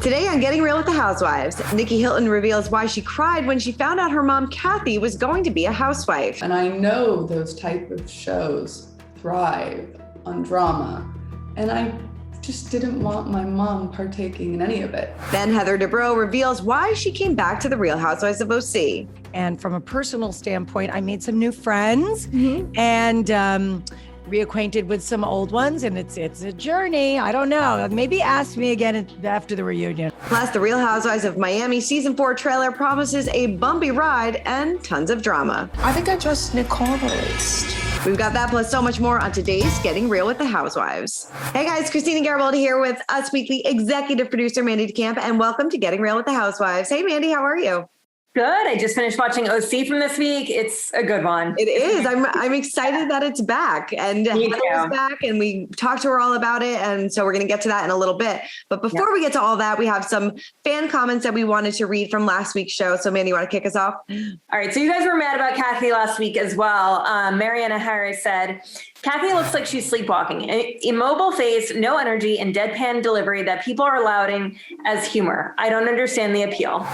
Today on Getting Real with the Housewives, Nikki Hilton reveals why she cried when she found out her mom, Kathy, was going to be a housewife. And I know those type of shows thrive on drama, and I just didn't want my mom partaking in any of it. Then Heather Dubrow reveals why she came back to the Real Housewives of OC. And from a personal standpoint, I made some new friends and reacquainted with some old ones, and it's a journey. I don't know. Maybe ask me again after the reunion. Plus, the Real Housewives of Miami Season 4 trailer promises a bumpy ride and tons of drama. I think I trust Nicole the least. We've got that plus so much more on today's Getting Real with the Housewives. Hey guys, Christina Garibaldi here with Us Weekly executive producer Mandy DeCamp, and welcome to Getting Real with the Housewives. Hey Mandy, how are you? Good. I just finished watching OC from this week. It's a good one. It is. I'm excited that it's back, and Heather's back, and we talked to her all about it, and so we're going to get to that in a little bit. But before we get to all that, we have some fan comments that we wanted to read from last week's show. So Mandy, you want to kick us off? All right. So you guys were mad about Kathy last week as well. Mariana Harris said, Kathy looks like she's sleepwalking. Immobile face, no energy, and deadpan delivery that people are lauding as humor. I don't understand the appeal.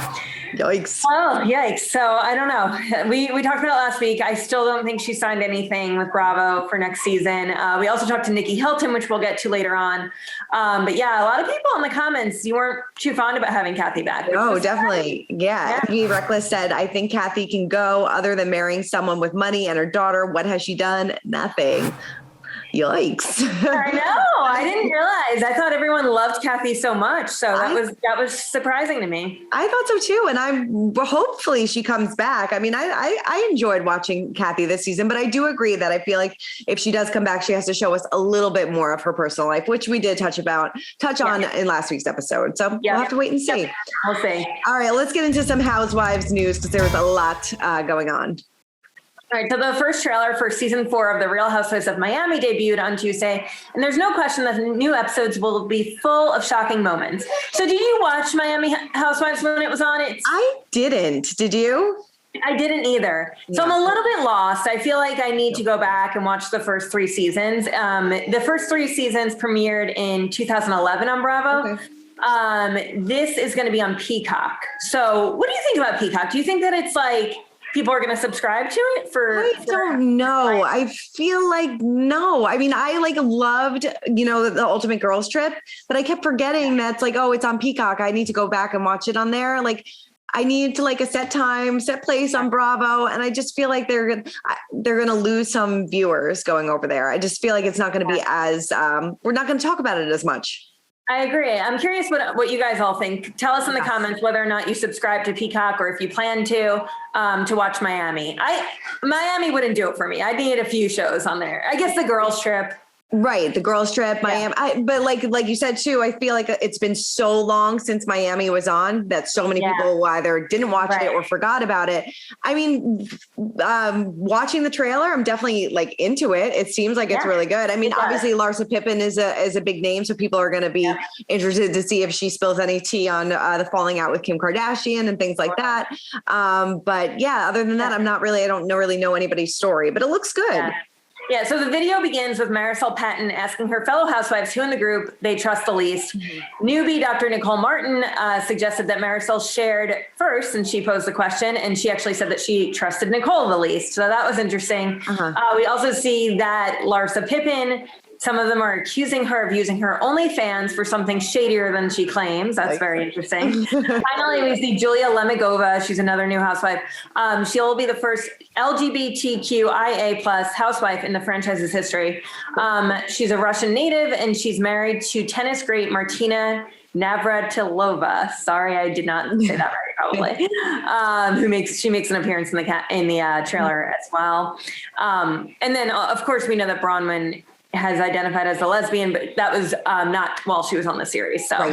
Yikes. Oh, yikes. So I don't know. We talked about it last week. I still don't think she signed anything with Bravo for next season. We also talked to Nikki Hilton, which we'll get to later on. But yeah, a lot of people in the comments, you weren't too fond about having Kathy back. Oh, definitely. Yeah. Reckless said, I think Kathy can go other than marrying someone with money and her daughter. What has she done? Nothing. Yikes. I know. I didn't realize. I thought everyone loved Kathy so much. So that was surprising to me. I thought so too. And hopefully she comes back. I mean, I enjoyed watching Kathy this season, but I do agree that I feel like if she does come back, she has to show us a little bit more of her personal life, which we did touch on in last week's episode. So we'll have to wait and see. We'll see. All right, let's get into some Housewives news because there was a lot going on. All right, so the first trailer for season 4 of The Real Housewives of Miami debuted on Tuesday, and there's no question that the new episodes will be full of shocking moments. So did you watch Miami Housewives when it was on? I didn't. Did you? I didn't either. So I'm a little bit lost. I feel like I need to go back and watch the first 3 seasons. The first 3 seasons premiered in 2011 on Bravo. Okay. This is going to be on Peacock. So what do you think about Peacock? Do you think that it's like people are going to subscribe to it I don't know. I feel like no. I mean, I loved, the Ultimate Girls Trip, but I kept forgetting that's it's on Peacock. I need to go back and watch it on there. I need to a set time, set place on Bravo. And I just feel like they're going to lose some viewers going over there. I just feel like it's not going to be as, we're not going to talk about it as much. I agree. I'm curious what you guys all think. Tell us in the comments whether or not you subscribe to Peacock or if you plan to watch Miami. Miami wouldn't do it for me. I need a few shows on there. I guess the girls trip. Right. The girls trip, Miami. But like you said, too, I feel like it's been so long since Miami was on that so many people either didn't watch it or forgot about it. I mean, watching the trailer, I'm definitely into it. It seems like it's really good. I mean, obviously Larsa Pippen is a big name. So people are going to be interested to see if she spills any tea on the falling out with Kim Kardashian and things like that. But yeah, other than that, I don't really know anybody's story, but it looks good. Yeah, so the video begins with Marisol Patton asking her fellow housewives who in the group they trust the least. Newbie Dr. Nicole Martin suggested that Marisol shared first, and she posed the question, and she actually said that she trusted Nicole the least. So that was interesting. We also see that Larsa Pippen, some of them are accusing her of using her OnlyFans for something shadier than she claims. That's very interesting. Finally, we see Julia Lemigova. She's another new housewife. She'll be the first LGBTQIA+ housewife in the franchise's history. She's a Russian native, and she's married to tennis great Martina Navratilova. Sorry, I did not say that right, probably. She makes an appearance in the trailer as well. And then, of course, we know that Braunwyn has identified as a lesbian, but that was not while she was on the series. So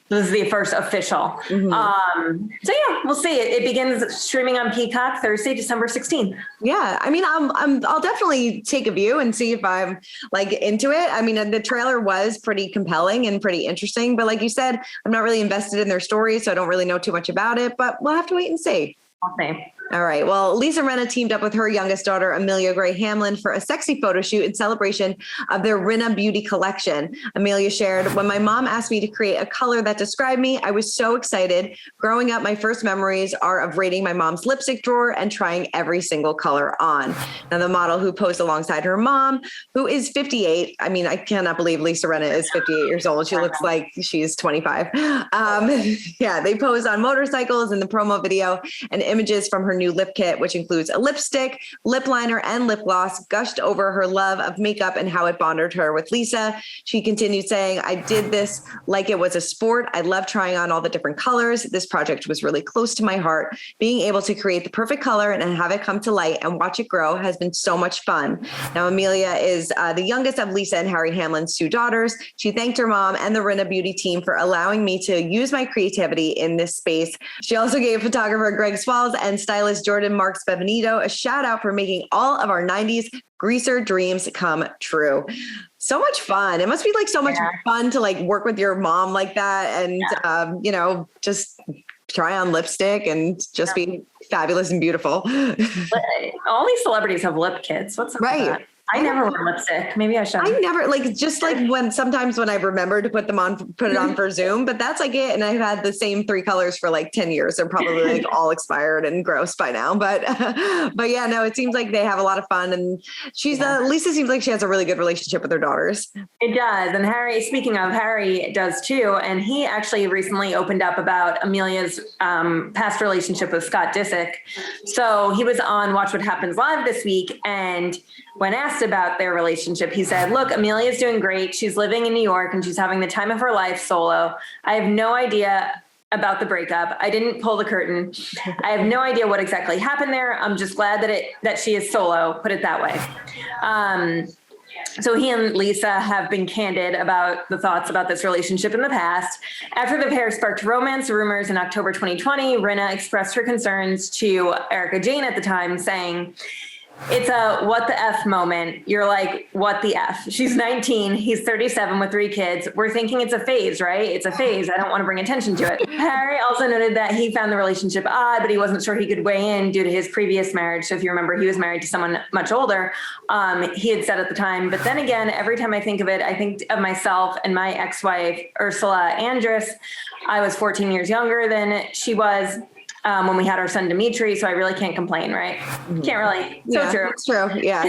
this is the first official. So yeah, we'll see. It begins streaming on Peacock Thursday, December 16th. Yeah. I mean, I'll definitely take a view and see if I'm into it. I mean, the trailer was pretty compelling and pretty interesting, but like you said, I'm not really invested in their story, so I don't really know too much about it, but we'll have to wait and see. Okay. All right. Well, Lisa Rinna teamed up with her youngest daughter, Amelia Gray Hamlin, for a sexy photo shoot in celebration of their Rinna beauty collection. Amelia shared, when my mom asked me to create a color that described me, I was so excited. Growing up, my first memories are of raiding my mom's lipstick drawer and trying every single color on. Now, the model who posed alongside her mom, who is 58. I mean, I cannot believe Lisa Rinna is 58 years old. She looks like she's 25. Yeah, they posed on motorcycles in the promo video, and images from her new lip kit, which includes a lipstick, lip liner, and lip gloss, gushed over her love of makeup and how it bonded her with Lisa. She continued saying, I did this like it was a sport. I love trying on all the different colors. This project was really close to my heart. Being able to create the perfect color and have it come to light and watch it grow has been so much fun. Now, Amelia is the youngest of Lisa and Harry Hamlin's two daughters. She thanked her mom and the Rinna Beauty team for allowing me to use my creativity in this space. She also gave photographer Greg Swalls and stylist Jordan Marks Bevenito a shout out for making all of our 90s greaser dreams come true. So much fun. It must be like so much fun to like work with your mom like that and, you know, just try on lipstick and just be fabulous and beautiful. All these celebrities have lip kits. What's up with that? I never wear lipstick. Maybe I should. I never just like sometimes when I remember to put it on for Zoom, but that's like it. And I've had the same 3 colors for like 10 years. They're probably like all expired and gross by now. But yeah, no, it seems like they have a lot of fun. And Lisa seems like she has a really good relationship with her daughters. It does. And Harry, speaking of, Harry does too. And he actually recently opened up about Amelia's past relationship with Scott Disick. So he was on Watch What Happens Live this week. And when asked about their relationship, he said, look, Amelia's doing great. She's living in New York and she's having the time of her life solo. I have no idea about the breakup. I didn't pull the curtain. I have no idea what exactly happened there. I'm just glad that she is solo, put it that way. So he and Lisa have been candid about the thoughts about this relationship in the past. After the pair sparked romance rumors in October 2020, Rinna expressed her concerns to Erika Jayne at the time, saying, it's a what the F moment. You're like, what the F? She's 19. He's 37 with 3 kids. We're thinking it's a phase, right? It's a phase. I don't want to bring attention to it. Harry also noted that he found the relationship odd, but he wasn't sure he could weigh in due to his previous marriage. So if you remember, he was married to someone much older. He had said at the time, but then again, every time I think of it, I think of myself and my ex-wife, Ursula Andress. I was 14 years younger than she was. When we had our son Dimitri, so I really can't complain, right? Can't really. True. It's true. Yeah.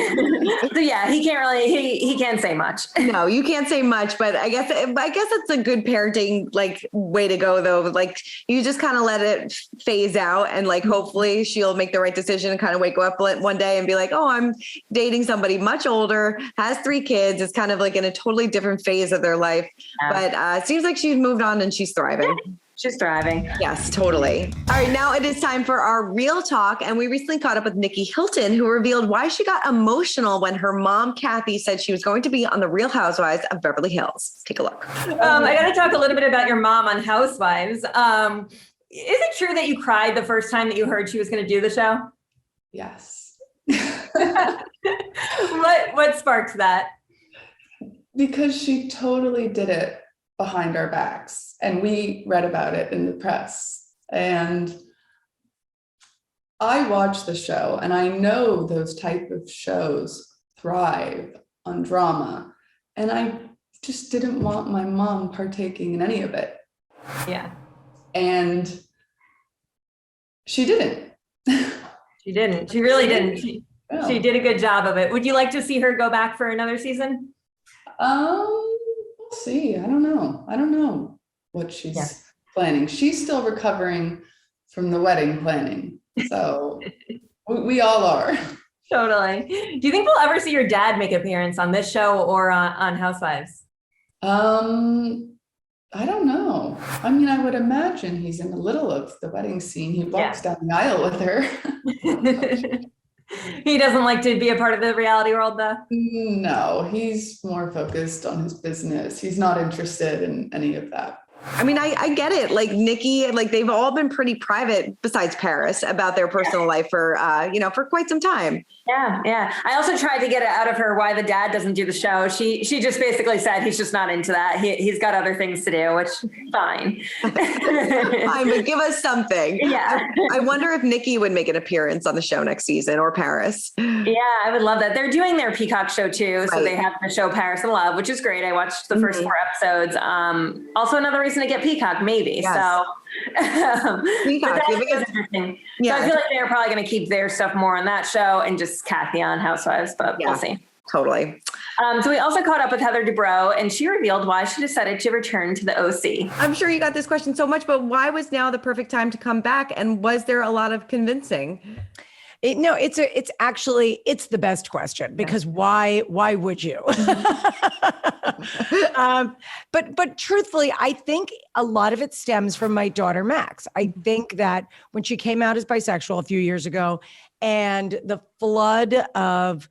So yeah, he can't really. He can't say much. No, you can't say much, but I guess that's a good parenting like way to go though. Like you just kind of let it phase out, and like hopefully she'll make the right decision and kind of wake up one day and be like, oh, I'm dating somebody much older, has 3 kids, is kind of like in a totally different phase of their life. Yeah. But it seems like she's moved on and she's thriving. She's thriving. Yes, totally. All right, now it is time for our real talk. And we recently caught up with Nikki Hilton, who revealed why she got emotional when her mom, Kathy, said she was going to be on the Real Housewives of Beverly Hills. Take a look. I got to talk a little bit about your mom on Housewives. Is it true that you cried the first time that you heard she was going to do the show? Yes. What sparked that? Because she totally did it behind our backs, and we read about it in the press. And I watch the show, and I know those type of shows thrive on drama, and I just didn't want my mom partaking in any of it. Yeah. And she didn't. She didn't. She really didn't. She did a good job of it. Would you like to see her go back for another season? We'll see. I don't know what she's planning. She's still recovering from the wedding planning. So we all are. Totally. Do you think we'll ever see your dad make an appearance on this show or on Housewives? I don't know. I mean, I would imagine he's in the middle of the wedding scene. He walks down the aisle with her. He doesn't like to be a part of the reality world, though? No, he's more focused on his business. He's not interested in any of that. I mean, I get it. Like Nikki, like they've all been pretty private besides Paris about their personal life for quite some time. Yeah. I also tried to get it out of her why the dad doesn't do the show. She just basically said he's just not into that. He's got other things to do, which fine. Fine, but give us something. Yeah. I wonder if Nikki would make an appearance on the show next season or Paris. Yeah, I would love that. They're doing their Peacock show too. So They have the show Paris and Love, which is great. I watched the first 4 episodes. Also another reason to get Peacock, maybe. Yes. So Peacock, but that interesting. Yeah. So I feel like they're probably going to keep their stuff more on that show and just Kathy on Housewives, but we'll see. Totally. So we also caught up with Heather Dubrow, and she revealed why she decided to return to the OC. I'm sure you got this question so much, but why was now the perfect time to come back? And was there a lot of convincing? It's the best question, because why would you? But truthfully, I think a lot of it stems from my daughter, Max. I think that when she came out as bisexual a few years ago, and the flood of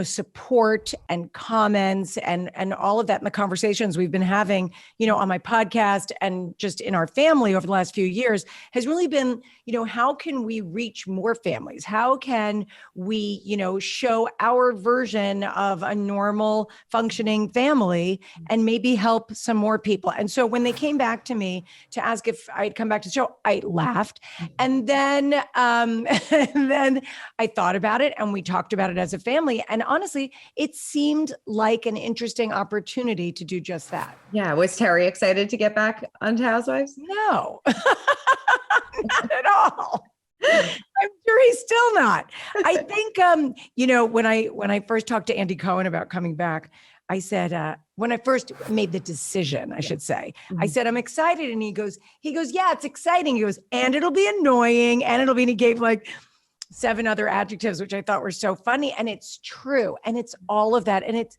support and comments and all of that in the conversations we've been having, on my podcast and just in our family over the last few years has really been, how can we reach more families? How can we, show our version of a normal functioning family and maybe help some more people? And so when they came back to me to ask if I'd come back to the show, I laughed. And then, I thought about it and we talked about it as a family. And honestly, it seemed like an interesting opportunity to do just that. Yeah. Was Terry excited to get back onto Housewives? No, not at all. I'm sure he's still not. I think, when I first talked to Andy Cohen about coming back, I said, when I first made the decision, I should say, I said, I'm excited. And he goes, yeah, it's exciting. He goes, and it'll be annoying. And he gave like 7 other adjectives, which I thought were so funny. And it's true. And it's all of that. And it's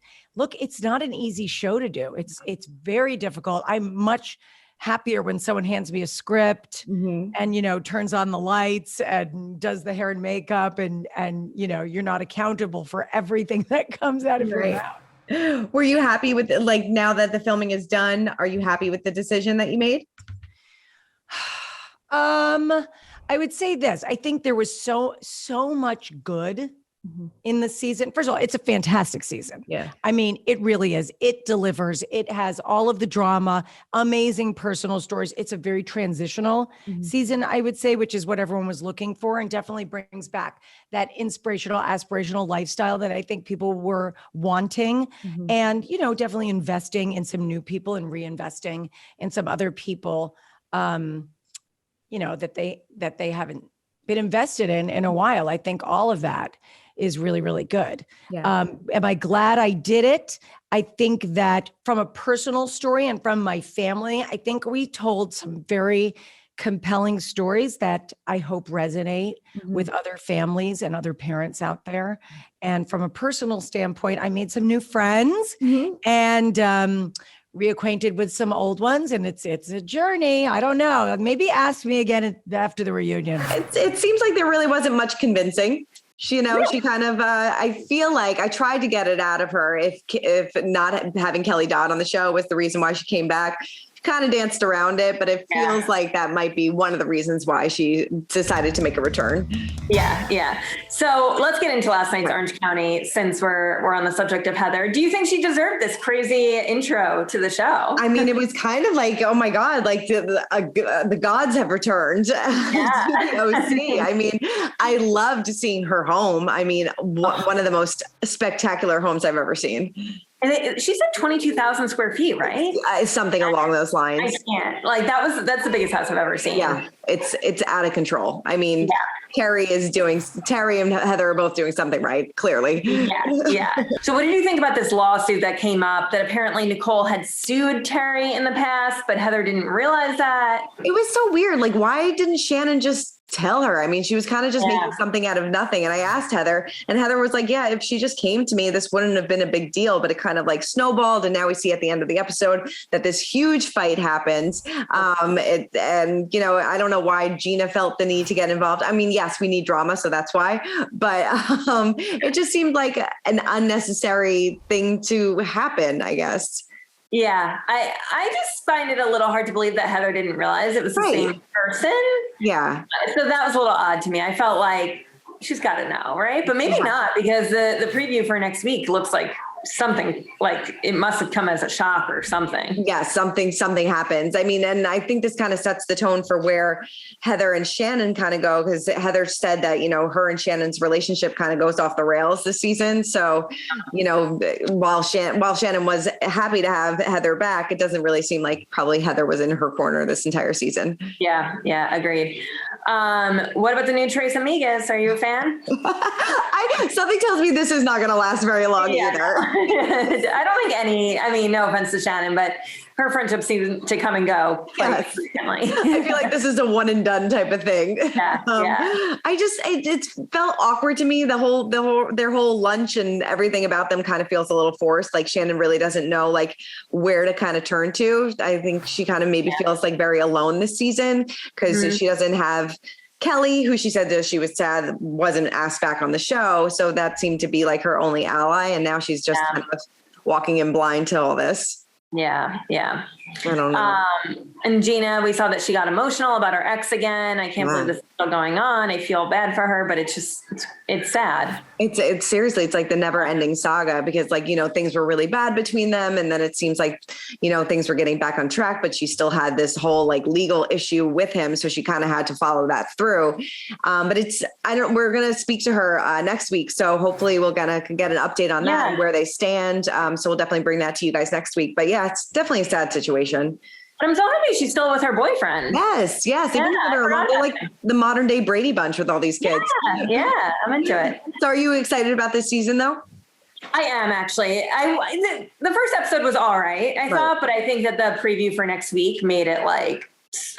not an easy show to do. It's very difficult. I'm much happier when someone hands me a script and, turns on the lights and does the hair and makeup and, you're not accountable for everything that comes out of your mouth. Were you happy with now that the filming is done? Are you happy with the decision that you made? I would say this. I think there was so much good in the season. First of all, it's a fantastic season. Yeah. I mean, it really is. It delivers. It has all of the drama, amazing personal stories. It's a very transitional season, I would say, which is what everyone was looking for, and definitely brings back that inspirational, aspirational lifestyle that I think people were wanting. And, definitely investing in some new people and reinvesting in some other people, that they haven't been invested in a while. I think all of that is really, really good. Yeah. Am I glad I did it? I think that from a personal story and from my family, I think we told some very compelling stories that I hope resonate with other families and other parents out there. And from a personal standpoint, I made some new friends and reacquainted with some old ones, and it's a journey. I don't know. Maybe ask me again after the reunion. It seems like there really wasn't much convincing. She kind of, I feel like I tried to get it out of her. If not having Kelly Dodd on the show was the reason why she came back, she kind of danced around it, but it feels like that might be one of the reasons why she decided to make a return. Yeah. So let's get into last night's Orange County, since we're on the subject of Heather. Do you think she deserved this crazy intro to the show? I mean, it was kind of like, oh my God, like the gods have returned to the OC. I mean, I loved seeing her home. I mean, one of the most spectacular homes I've ever seen. And she said 22,000 square feet, right? Something along those lines. I can't. Like that's the biggest house I've ever seen. Yeah, it's out of control. I mean, Terry and Heather are both doing something right, clearly. Yeah. So what did you think about this lawsuit that came up that apparently Nicole had sued Terry in the past, but Heather didn't realize that? It was so weird. Like, why didn't Shannon just tell her? I mean, she was kind of just making something out of nothing. And I asked Heather, and Heather was like, yeah, if she just came to me, this wouldn't have been a big deal, but it kind of like snowballed. And now we see at the end of the episode that this huge fight happens. I don't know why Gina felt the need to get involved. I mean, yes, we need drama, so that's why, but it just seemed like an unnecessary thing to happen, I guess. Yeah, I just find it a little hard to believe that Heather didn't realize it was the same person. Yeah. So that was a little odd to me. I felt like she's got to know, right? But maybe not, because the preview for next week looks like something, like it must have come as a shock or something. Yeah, something happens. I mean, and I think this kind of sets the tone for where Heather and Shannon kind of go, because Heather said that, her and Shannon's relationship kind of goes off the rails this season. So, while Shannon was happy to have Heather back, it doesn't really seem like probably Heather was in her corner this entire season. Yeah, agreed. What about the new Trace Amigas? Are you a fan? Something tells me this is not going to last very long either. I don't think no offense to Shannon, but her friendship seems to come and go. Yes. I feel like this is a one and done type of thing. Yeah. It felt awkward to me. Their whole lunch and everything about them kind of feels a little forced. Like Shannon really doesn't know like where to kind of turn to. I think she kind of maybe feels like very alone this season because she doesn't have Kelly, who she said that she was sad wasn't asked back on the show. So that seemed to be like her only ally. And now she's just kind of walking in blind to all this. Yeah. I don't know. And Gina, we saw that she got emotional about her ex again. I can't believe this is still going on. I feel bad for her, but it's sad. It's seriously, it's like the never ending saga because things were really bad between them. And then it seems like, things were getting back on track, but she still had this whole like legal issue with him. So she kind of had to follow that through. But we're going to speak to her next week. So hopefully we're going to get an update on that and where they stand. So we'll definitely bring that to you guys next week. But yeah, it's definitely a sad situation. But I'm so happy she's still with her boyfriend. Yes. They're like the modern day Brady Bunch with all these kids. Yeah, I'm into it. So are you excited about this season though? I am actually. The first episode was all right, I thought, but I think that the preview for next week made it like,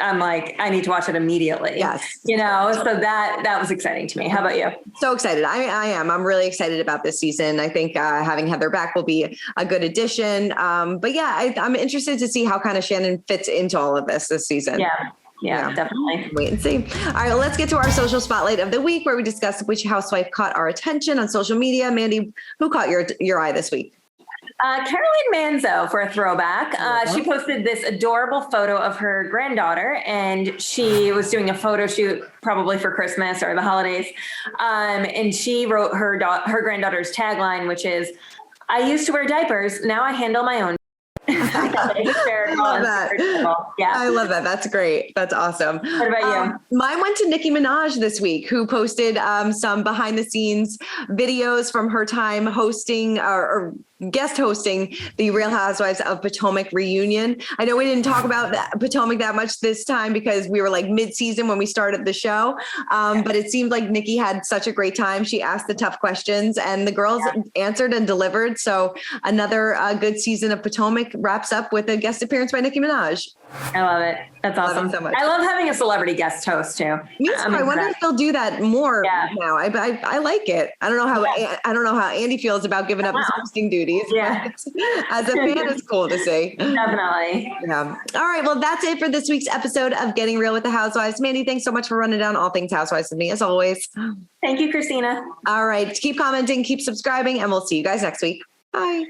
I'm like, I need to watch it immediately. Yes. So that was exciting to me. How about you? So excited. I am. I'm really excited about this season. I think having Heather back will be a good addition. But yeah, I'm interested to see how kind of Shannon fits into all of this season. Yeah, definitely. Wait and see. All right, well, let's get to our social spotlight of the week where we discuss which housewife caught our attention on social media. Mandy, who caught your eye this week? Caroline Manzo for a throwback. She posted this adorable photo of her granddaughter, and she was doing a photo shoot probably for Christmas or the holidays. And she wrote her granddaughter's tagline, which is, "I used to wear diapers. Now I handle my own." I love that. Yeah, I love that. That's great. That's awesome. What about you? Mine went to Nicki Minaj this week, who posted some behind the scenes videos from her time hosting or guest hosting the Real Housewives of Potomac reunion. I know we didn't talk about Potomac that much this time because we were like mid-season when we started the show. But it seemed like Nicki had such a great time. She asked the tough questions and the girls answered and delivered. So another good season of Potomac wraps up with a guest appearance by Nicki Minaj. I love it. That's awesome. So much. I love having a celebrity guest host too. Me too. I wonder if they'll do that more now. I like it. I don't know how Andy feels about giving up his hosting duties. Yeah. As a fan, it's cool to see. Definitely. Yeah. All right. Well, that's it for this week's episode of Getting Real with the Housewives. Mandy, thanks so much for running down all things Housewives with me, as always. Thank you, Christina. All right. Keep commenting, keep subscribing, and we'll see you guys next week. Bye.